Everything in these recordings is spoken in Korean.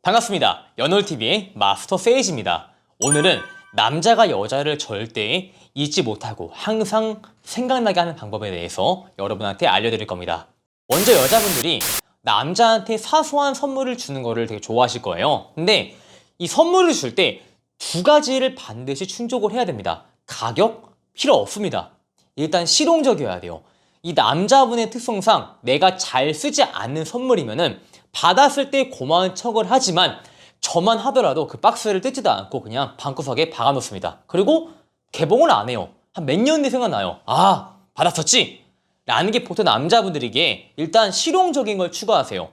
반갑습니다. 연월TV의 마스터 세이지입니다. 오늘은 남자가 여자를 절대 잊지 못하고 항상 생각나게 하는 방법에 대해서 여러분한테 알려드릴 겁니다. 먼저 여자분들이 남자한테 사소한 선물을 주는 거를 되게 좋아하실 거예요. 근데 이 선물을 줄 때 두 가지를 반드시 충족을 해야 됩니다. 가격? 필요 없습니다. 일단 실용적이어야 돼요. 이 남자분의 특성상 내가 잘 쓰지 않는 선물이면은 받았을 때 고마운 척을 하지만 저만 하더라도 그 박스를 뜯지도 않고 그냥 방구석에 박아놓습니다. 그리고 개봉을 안 해요. 한 몇 년 뒤 생각나요. 아, 받았었지? 라는 게 보통 남자분들에게 일단 실용적인 걸 추구하세요.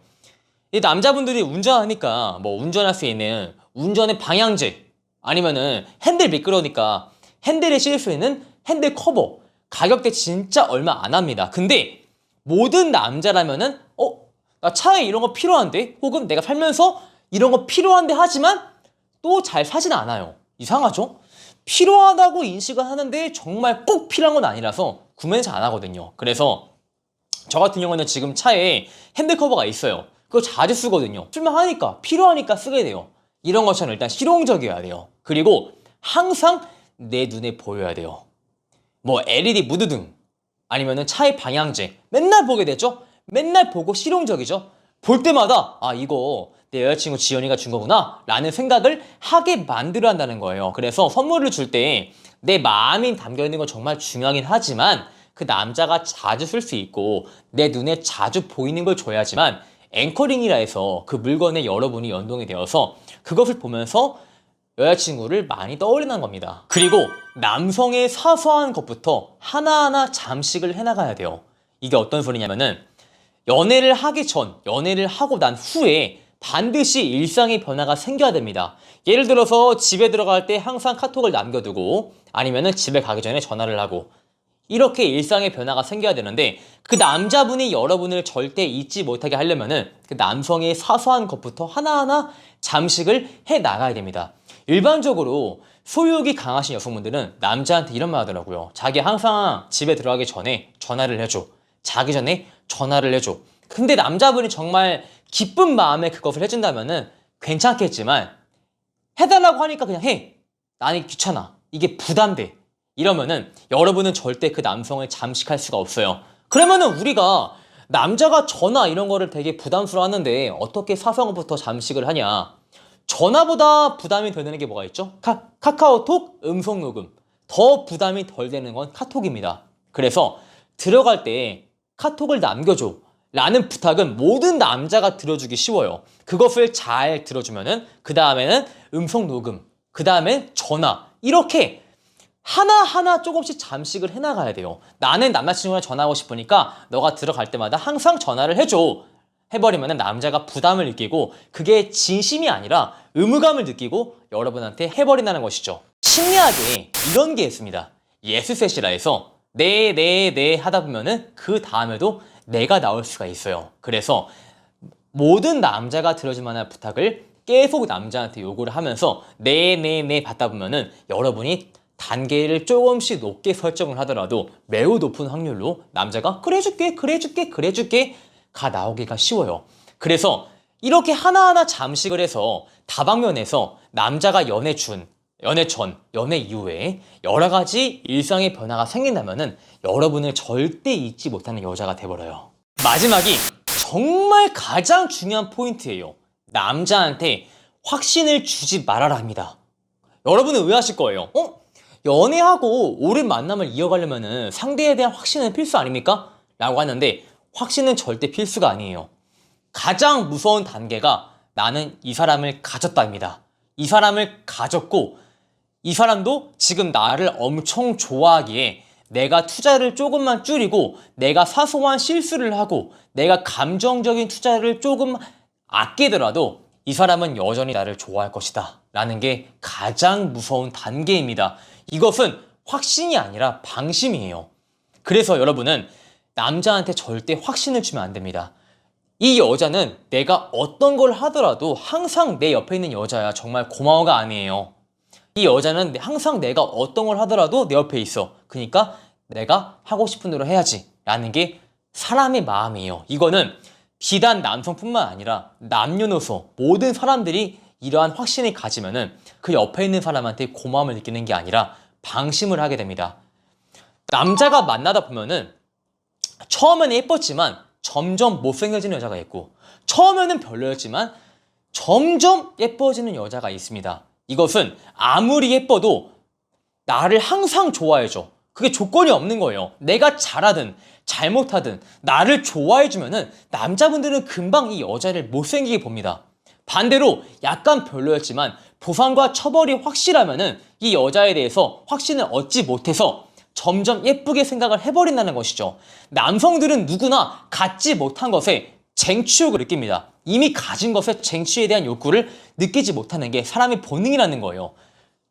이 남자분들이 운전하니까 뭐 운전할 수 있는 운전의 방향제 아니면은 핸들 미끄러우니까 핸들에 씌울 수 있는 핸들 커버 가격대 진짜 얼마 안 합니다. 근데 모든 남자라면은 나 차에 이런 거 필요한데? 혹은 내가 살면서 이런 거 필요한데 하지만 또 잘 사진 않아요. 이상하죠? 필요하다고 인식은 하는데 정말 꼭 필요한 건 아니라서 구매는 잘 안 하거든요. 그래서 저 같은 경우는 지금 차에 핸들 커버가 있어요. 그거 자주 쓰거든요. 쓸만하니까 필요하니까 쓰게 돼요. 이런 것처럼 일단 실용적이어야 돼요. 그리고 항상 내 눈에 보여야 돼요. 뭐 LED 무드등 아니면은 차의 방향제 맨날 보게 되죠? 맨날 보고 실용적이죠? 볼 때마다 아 이거 내 여자친구 지연이가 준 거구나 라는 생각을 하게 만들어야 한다는 거예요. 그래서 선물을 줄 때 내 마음이 담겨있는 건 정말 중요하긴 하지만 그 남자가 자주 쓸 수 있고 내 눈에 자주 보이는 걸 줘야지만 앵커링이라 해서 그 물건에 여러분이 연동이 되어서 그것을 보면서 여자친구를 많이 떠올리는 겁니다. 그리고 남성의 사소한 것부터 하나하나 잠식을 해나가야 돼요. 이게 어떤 소리냐면은 연애를 하기 전, 연애를 하고 난 후에 반드시 일상의 변화가 생겨야 됩니다. 예를 들어서 집에 들어갈 때 항상 카톡을 남겨두고 아니면은 집에 가기 전에 전화를 하고 이렇게 일상의 변화가 생겨야 되는데 그 남자분이 여러분을 절대 잊지 못하게 하려면은 그 남성의 사소한 것부터 하나하나 잠식을 해 나가야 됩니다. 일반적으로 소유욕이 강하신 여성분들은 남자한테 이런 말 하더라고요. 자기 항상 집에 들어가기 전에 전화를 해줘. 자기 전에 전화를 해줘. 근데 남자분이 정말 기쁜 마음에 그것을 해준다면은 괜찮겠지만 해달라고 하니까 그냥 해. 나는 귀찮아. 이게 부담돼. 이러면은 여러분은 절대 그 남성을 잠식할 수가 없어요. 그러면은 우리가 남자가 전화 이런 거를 되게 부담스러워하는데 어떻게 사소한것부터 잠식을 하냐. 전화보다 부담이 덜 되는 게 뭐가 있죠? 카카오톡 음성 녹음. 더 부담이 덜 되는 건 카톡입니다. 그래서 들어갈 때 카톡을 남겨줘 라는 부탁은 모든 남자가 들어주기 쉬워요. 그것을 잘 들어주면은 그 다음에는 음성 녹음, 그 다음엔 전화 이렇게 하나하나 조금씩 잠식을 해나가야 돼요. 나는 남자친구랑 전화하고 싶으니까 너가 들어갈 때마다 항상 전화를 해줘. 해버리면 남자가 부담을 느끼고 그게 진심이 아니라 의무감을 느끼고 여러분한테 해버린다는 것이죠. 심리학에 이런 게 있습니다. 예스셋이라 해서 네 하다 보면은 그 다음에도 내가 나올 수가 있어요. 그래서 모든 남자가 들어줄 만한 부탁을 계속 남자한테 요구를 하면서 네 받다 보면은 여러분이 단계를 조금씩 높게 설정을 하더라도 매우 높은 확률로 남자가 그래줄게 가 나오기가 쉬워요. 그래서 이렇게 하나하나 잠식을 해서 다방면에서 남자가 연애 전, 연애 이후에 여러 가지 일상의 변화가 생긴다면은 여러분을 절대 잊지 못하는 여자가 돼버려요. 마지막이 정말 가장 중요한 포인트예요. 남자한테 확신을 주지 말아라 합니다. 여러분은 의아하실 거예요. 연애하고 오랜 만남을 이어가려면은 상대에 대한 확신은 필수 아닙니까? 라고 하는데 확신은 절대 필수가 아니에요. 가장 무서운 단계가 나는 이 사람을 가졌다입니다. 이 사람을 가졌고 이 사람도 지금 나를 엄청 좋아하기에 내가 투자를 조금만 줄이고 내가 사소한 실수를 하고 내가 감정적인 투자를 조금 아끼더라도 이 사람은 여전히 나를 좋아할 것이다 라는 게 가장 무서운 단계입니다. 이것은 확신이 아니라 방심이에요. 그래서 여러분은 남자한테 절대 확신을 주면 안 됩니다. 이 여자는 내가 어떤 걸 하더라도 항상 내 옆에 있는 여자야. 정말 고마워가 아니에요. 이 여자는 항상 내가 어떤 걸 하더라도 내 옆에 있어. 그러니까 내가 하고 싶은 대로 해야지 라는 게 사람의 마음이에요. 이거는 비단 남성뿐만 아니라 남녀노소 모든 사람들이 이러한 확신을 가지면은 그 옆에 있는 사람한테 고마움을 느끼는 게 아니라 방심을 하게 됩니다. 남자가 만나다 보면은 처음에는 예뻤지만 점점 못생겨지는 여자가 있고, 처음에는 별로였지만 점점 예뻐지는 여자가 있습니다. 이것은 아무리 예뻐도 나를 항상 좋아해줘, 그게 조건이 없는 거예요. 내가 잘하든 잘못하든 나를 좋아해주면은 남자분들은 금방 이 여자를 못생기게 봅니다. 반대로 약간 별로였지만 보상과 처벌이 확실하면은 이 여자에 대해서 확신을 얻지 못해서 점점 예쁘게 생각을 해버린다는 것이죠. 남성들은 누구나 갖지 못한 것에 쟁취욕을 느낍니다. 이미 가진 것에 쟁취에 대한 욕구를 느끼지 못하는 게 사람의 본능이라는 거예요.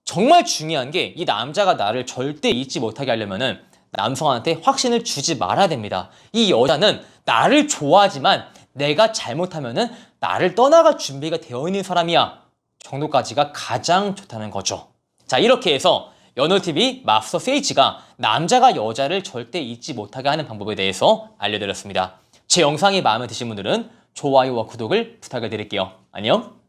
정말 중요한 게, 이 남자가 나를 절대 잊지 못하게 하려면은 남성한테 확신을 주지 말아야 됩니다. 이 여자는 나를 좋아하지만 내가 잘못하면은 나를 떠나갈 준비가 되어 있는 사람이야 정도까지가 가장 좋다는 거죠. 자, 이렇게 해서 연어TV 마스터 세이지가 남자가 여자를 절대 잊지 못하게 하는 방법에 대해서 알려드렸습니다. 제 영상이 마음에 드신 분들은 좋아요와 구독을 부탁을 드릴게요. 안녕.